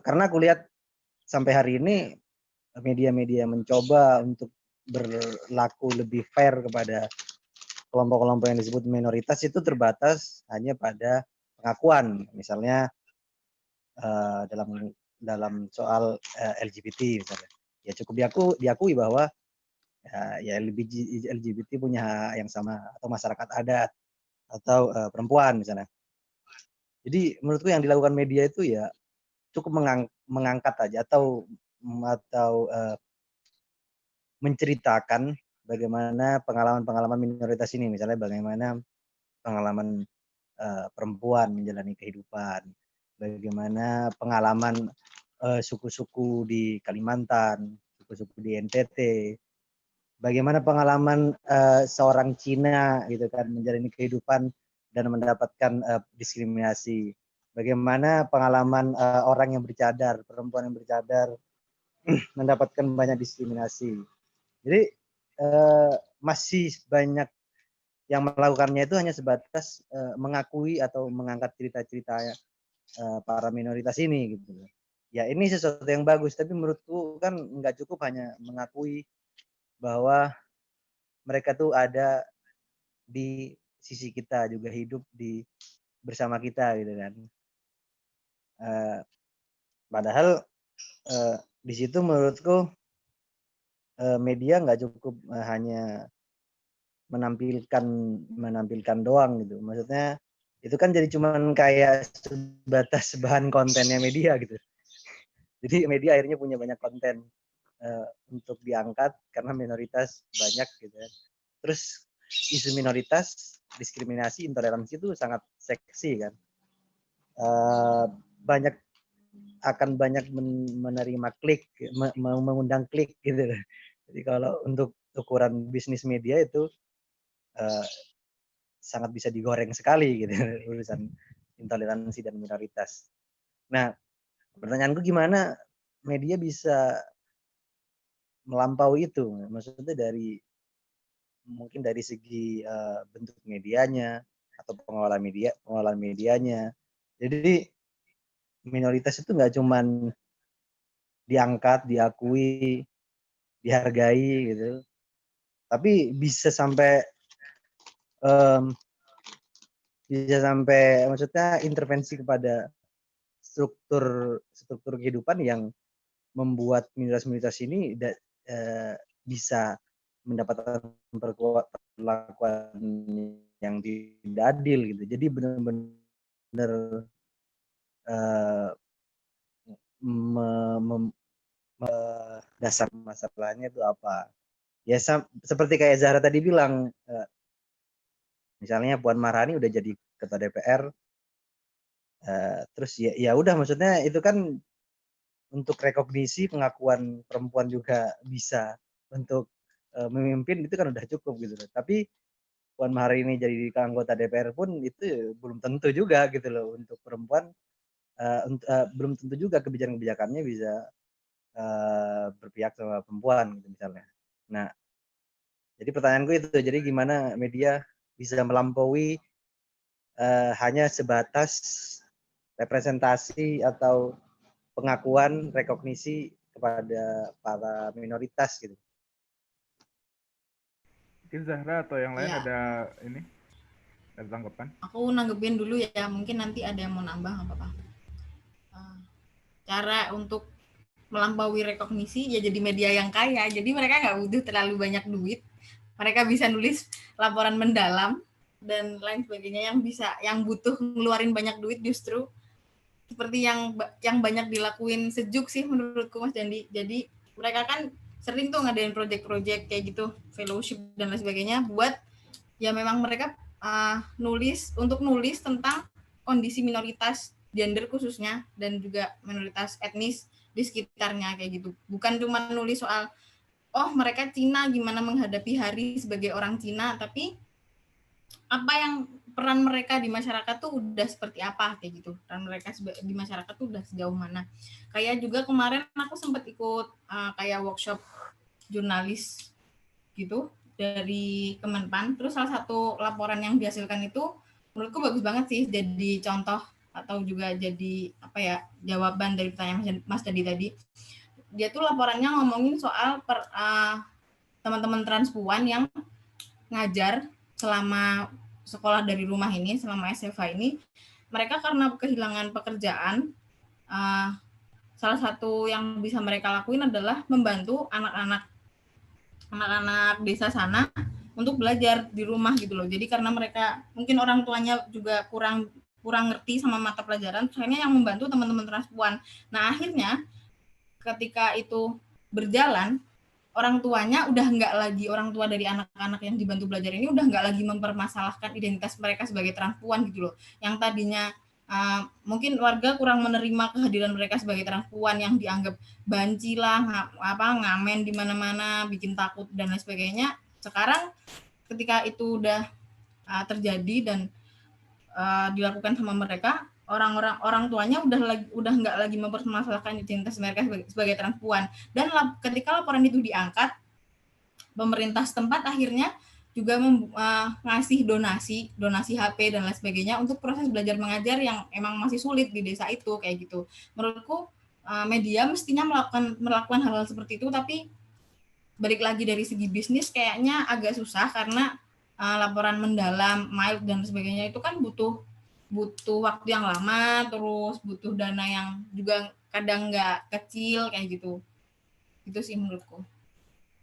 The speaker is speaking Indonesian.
Karena aku lihat sampai hari ini media-media mencoba untuk berlaku lebih fair kepada kelompok-kelompok yang disebut minoritas itu terbatas hanya pada pengakuan, misalnya dalam soal LGBT misalnya, ya cukup diakui bahwa ya LGBT punya hak yang sama, atau masyarakat adat atau perempuan misalnya. Jadi menurutku yang dilakukan media itu ya cukup mengangkat aja atau menceritakan bagaimana pengalaman-pengalaman minoritas ini, misalnya bagaimana pengalaman perempuan menjalani kehidupan, bagaimana pengalaman suku-suku di Kalimantan, suku-suku di NTT, bagaimana pengalaman seorang Cina gitu kan menjalani kehidupan dan mendapatkan diskriminasi, bagaimana pengalaman orang yang bercadar, perempuan yang bercadar mendapatkan banyak diskriminasi. Jadi masih banyak yang melakukannya itu hanya sebatas mengakui atau mengangkat cerita-cerita para minoritas ini gitu. Ya ini sesuatu yang bagus, tapi menurutku kan nggak cukup hanya mengakui bahwa mereka tuh ada di sisi kita, juga hidup bersama kita gitu kan. Padahal di situ menurutku media nggak cukup hanya menampilkan doang gitu. Maksudnya itu kan jadi cuman kayak sebatas bahan kontennya media gitu. Jadi media akhirnya punya banyak konten untuk diangkat karena minoritas banyak gitu ya. Terus isu minoritas, diskriminasi, intoleransi itu sangat seksi kan. Banyak menerima klik, mengundang klik gitu. Jadi kalau untuk ukuran bisnis media itu sangat bisa digoreng sekali gitu urusan intoleransi dan minoritas. Nah, pertanyaanku gimana media bisa melampaui itu? Maksudnya mungkin dari segi bentuk medianya atau pengelolaan medianya. Jadi minoritas itu nggak cuman diangkat, diakui, dihargai gitu, tapi bisa sampai maksudnya intervensi kepada struktur kehidupan yang membuat minoritas ini bisa mendapatkan perlakuan yang tidak adil gitu. Jadi benar-benar dasar masalahnya itu apa? Ya seperti kayak Zahra tadi bilang, misalnya Puan Maharani udah jadi ketua DPR, terus ya udah, maksudnya itu kan untuk rekognisi pengakuan perempuan juga bisa untuk memimpin, itu kan udah cukup gitu loh. Tapi Puan Maharani jadi anggota DPR pun itu belum tentu juga gitu loh untuk perempuan, belum tentu juga kebijakan-kebijakannya bisa berpihak sama perempuan gitu misalnya. Nah, jadi pertanyaanku itu, jadi gimana media bisa melampaui hanya sebatas representasi atau pengakuan, rekognisi kepada para minoritas gitu. Mungkin Zahra atau yang lain Ya, ada tanggapan? aku nanggepin dulu ya, mungkin nanti ada yang mau nambah apa-apa. Cara untuk melampaui rekognisi ya jadi media yang kaya, jadi mereka nggak butuh terlalu banyak duit, mereka bisa nulis laporan mendalam dan lain sebagainya yang butuh ngeluarin banyak duit justru seperti yang banyak dilakuin Sejuk sih menurutku Mas Dandi. Jadi mereka kan sering tuh ngadain project-project kayak gitu, fellowship dan lain sebagainya, buat ya memang mereka nulis tentang kondisi minoritas gender khususnya dan juga minoritas etnis di sekitarnya kayak gitu. Bukan cuma nulis soal mereka Cina gimana menghadapi hari sebagai orang Cina, tapi apa yang peran mereka di masyarakat tuh udah seperti apa kayak gitu. Peran mereka di masyarakat tuh udah sejauh mana. Kayak juga kemarin aku sempat ikut kayak workshop jurnalis gitu dari Kemenpan. Terus salah satu laporan yang dihasilkan itu menurutku bagus banget sih, jadi contoh atau juga jadi jawaban dari pertanyaan Mas Dadi tadi. Dia tuh laporannya ngomongin soal teman-teman transpuan yang ngajar selama sekolah dari rumah ini, selama SFH ini, mereka karena kehilangan pekerjaan, salah satu yang bisa mereka lakuin adalah membantu anak-anak desa sana untuk belajar di rumah gitu loh. Jadi karena mereka mungkin orang tuanya juga kurang ngerti sama mata pelajaran, akhirnya yang membantu teman-teman transpuan. Nah akhirnya ketika itu berjalan, orang tuanya udah nggak lagi, orang tua dari anak-anak yang dibantu belajar ini udah nggak lagi mempermasalahkan identitas mereka sebagai transpuan gitu loh. Yang tadinya mungkin warga kurang menerima kehadiran mereka sebagai transpuan yang dianggap banci lah, ngamen di mana-mana, bikin takut dan lain sebagainya. Sekarang ketika itu udah terjadi dan dilakukan sama mereka, orang tuanya udah nggak lagi mempermasalahkan identitas mereka sebagai transpuan. Dan ketika laporan itu diangkat, pemerintah setempat akhirnya juga ngasih donasi HP dan lain sebagainya untuk proses belajar mengajar yang emang masih sulit di desa itu kayak gitu. Menurutku media mestinya melakukan hal-hal seperti itu, tapi balik lagi dari segi bisnis kayaknya agak susah karena laporan mendalam, mild dan sebagainya itu kan butuh waktu yang lama, terus butuh dana yang juga kadang nggak kecil kayak gitu. Itu sih menurutku.